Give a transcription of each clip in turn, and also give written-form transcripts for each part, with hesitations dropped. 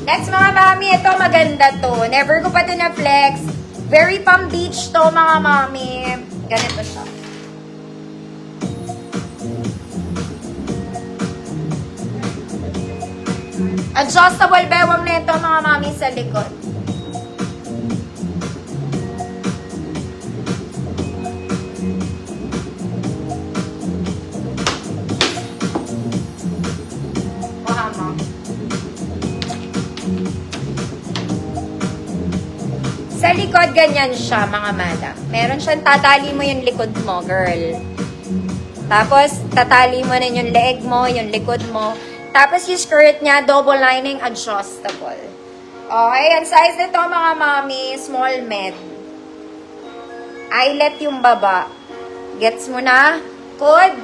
Next mga mami, ito maganda to. Never ko pa ito na-flex. Very pang beach to mga mami. Ganito siya. Adjustable bewang nito mga mami sa likod. Sa likod, ganyan siya, mga madam. Meron siyang tatali mo yung likod mo, girl. Tapos, tatali mo na yung leeg mo, yung likod mo. Tapos, yung skirt niya, double lining, adjustable. Okay, ang size nito, mga mami, small med. Eyelet yung baba. Gets mo na? Code?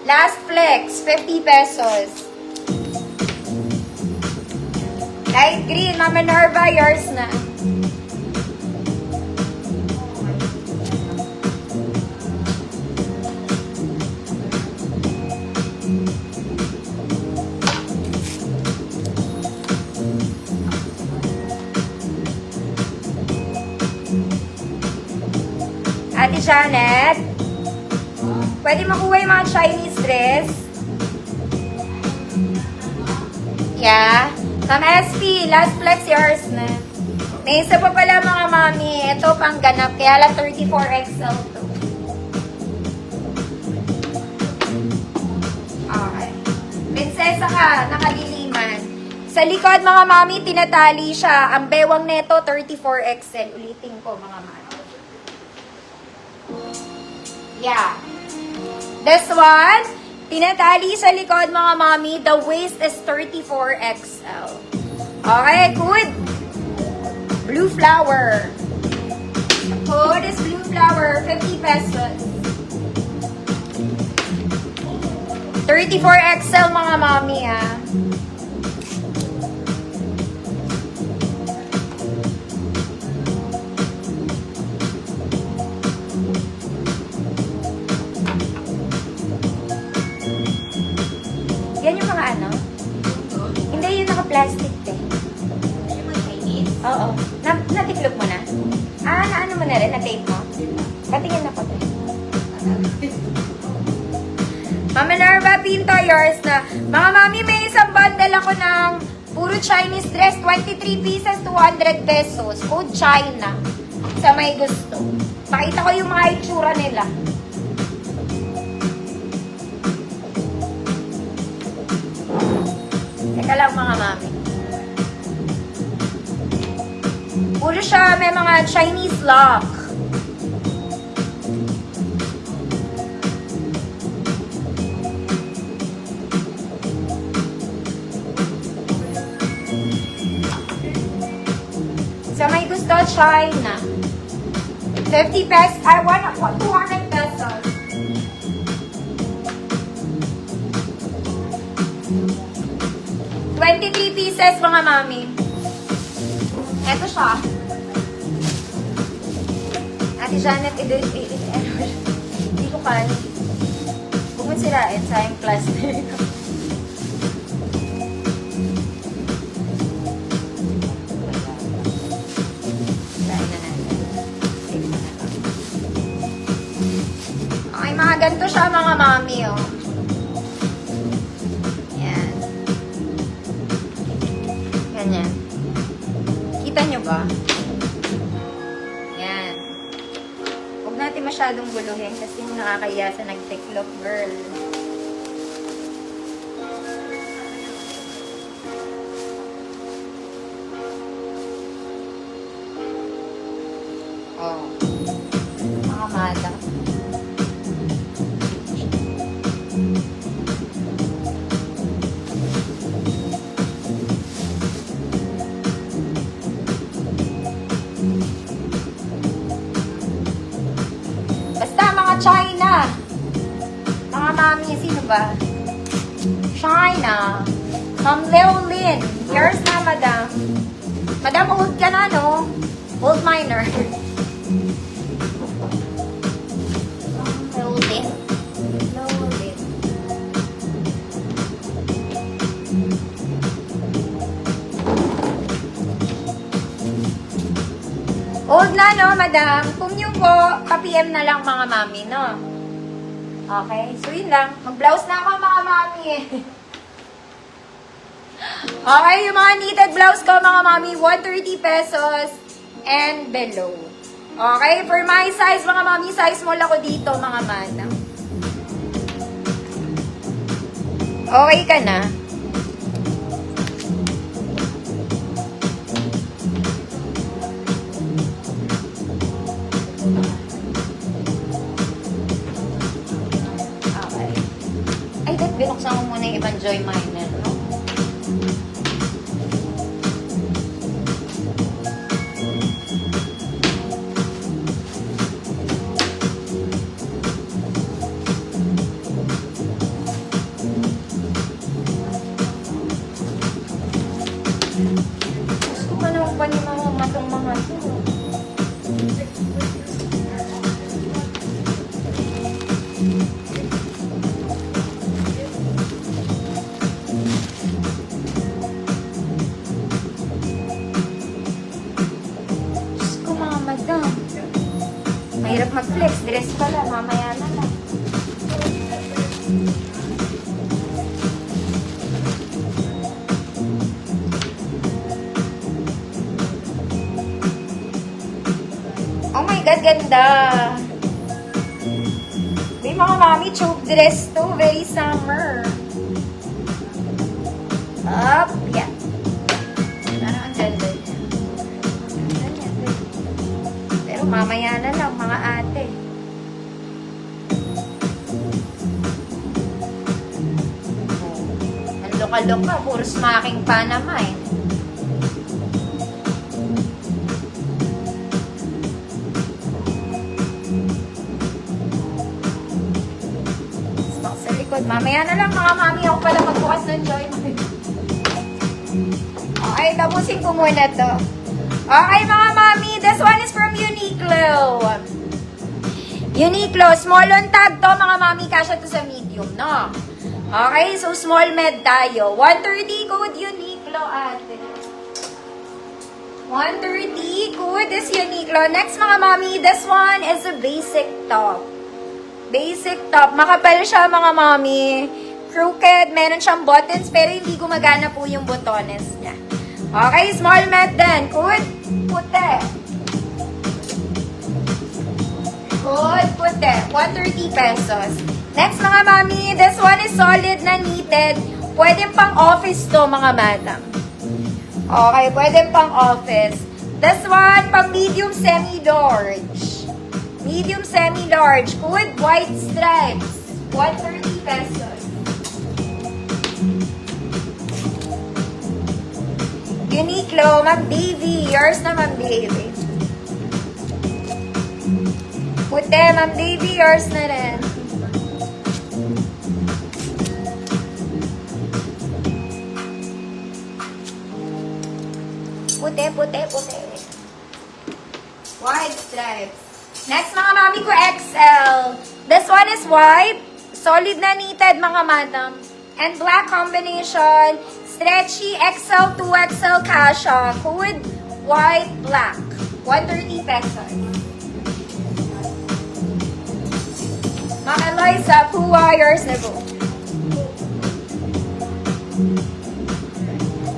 Last flex, 50 pesos. Light green, Mama Nerva, yours na. Ate Janet, pwede makuha yung mga Chinese dress? Yeah. Ma'am SP, last flex yours na. May isa pa pala mga mami. Ito pang ganap. Kaya lang 34XL to. Okay. Prinsesa ka, nakadiliman. Sa likod mga mami, tinatali siya. Ang bewang neto, 34XL. Ulitin ko mga mami. Yeah. This one, tinatali sa likod mga mami. The waist is 34XL. Okay, good. Blue flower. Code is blue flower, 50 pesos. 34XL mga mami ah. Yan yung mga ano? Hindi, yung naka-plastic eh. Oo. Natiklop mo na? Ah, naano mo na rin? Na-tape mo? Patingin ako tayo. Mama Nerva, Pinto, yours na. Mga mami, may isang bundle ako ng puro Chinese dress. 23 pieces, 200 pesos. Code China. Sa may gusto. Pakita ko yung mga itsura nila. Teka lang mga mami. Puro siya, may mga Chinese lock. Sa may gusto, China. 50 pesos, I want 200 pesos. $23 pieces, mga mami. Eto siya. Ate Janet, hindi ko kaya. Huwag mo sirain, sayang plastic. Okay, mga ganito siya, mga mami, oh. Yan. Ganyan. Kita nyo ba? Yan. Huwag natin masyadong guluhin kasi nakakaya sa nag-tiklop, girl. Oh. Mga mada. China. Mga mami, sino ba? China. Ma'am Leolyn. Yours na, madam. Madam, old ka na, no? Old minor. Leolyn. Leolyn. Old na, no, madam? Kung yun po, pa-PM na lang mga mami, no? Okay, so yun lang. Mag-blouse na ako mga mami eh. Okay, yung mga knitted blouse ko mga mami, 130 pesos and below. Okay, for my size mga mami, size small ako dito mga madam. Okay ka na? Okay. Ay, ba't binuksan ko muna yung ibang Joy Miner, no? Gusto ko naman pa ni mga matong mga to. Diyos ko mga madam. Mahirap mag-flex. Dress pala. Mamaya na lang. Oh my God, ganda. May mga mami, choke dress to. Very summer. Up, yeah. Parang ang ganda niya. Pero mamaya na lang, mga ate. Ang loka-loka, puro smacking pa naman. Sa likod. Mamaya na lang mga mami, ako pala magbukas ng Joy. Okay, tapusin ko muna to. Okay mga mami, this one is from Uniqlo. Uniqlo, small on tag to mga mami, kasya to sa medium, no? Okay, so small med tayo. 130 code Uniqlo ate. 130 code is Uniqlo. Next mga mami, this one is a basic top. Basic top. Makapal siya mga mami. Crooked. Meron siyang buttons pero hindi gumagana po yung botones niya. Okay, small med din. Good. Puti. Good. Puti. 130 pesos. Next mga mami, this one is solid na knitted. Pwede pang office to mga madam. Okay, pwede pang office. This one, pang medium semi-large. Medium semi-large. Good white stripes. 130 pesos. Uniqlo, Ma'am Davy. Yours na, Ma'am Davy. Puti, Ma'am Davy. Yours na rin. Puti, puti, puti. White stripes. Next, mga mami ko, XL. This one is white. Solid na knitted, mga madam. And black combination. Stretchy XL, 2XL kasha. Hood, white, black. 130 pesos. Mga Eliza, who are yours na po?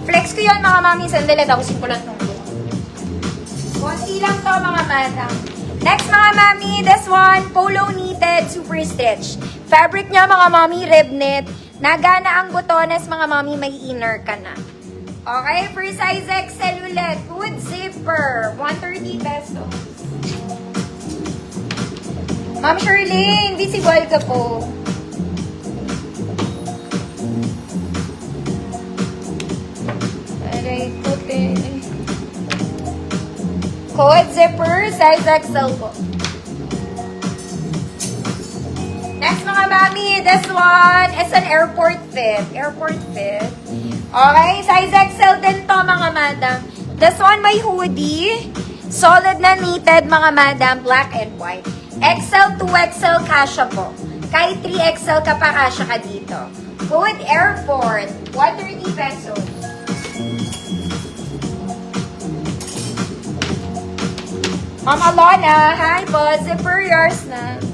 Flex ko yun, mga mami. Sandali, tapusin ko lang itong buo. Konti lang to, mga madam. Next, mga mami, this one, polo knitted, super stretch. Fabric niya, mga mami, rib knit. Nagana ang botones, mga mami, may inner ka na. Okay, for size XL ulit. Good zipper, 130 pesos. Ma'am Shirley, invisible ka po. Aray, puti. Code zipper, size XL po. Next mga mami, this one is an airport fit. Airport fit. Okay, size XL din to mga madam. This one may hoodie. Solid na knitted mga madam, black and white. XL, 2XL kasha po. Kahit 3XL ka pa kasha ka dito. Food airport, 130 pesos. Ma'am Alona, hi po. Zipper yours na.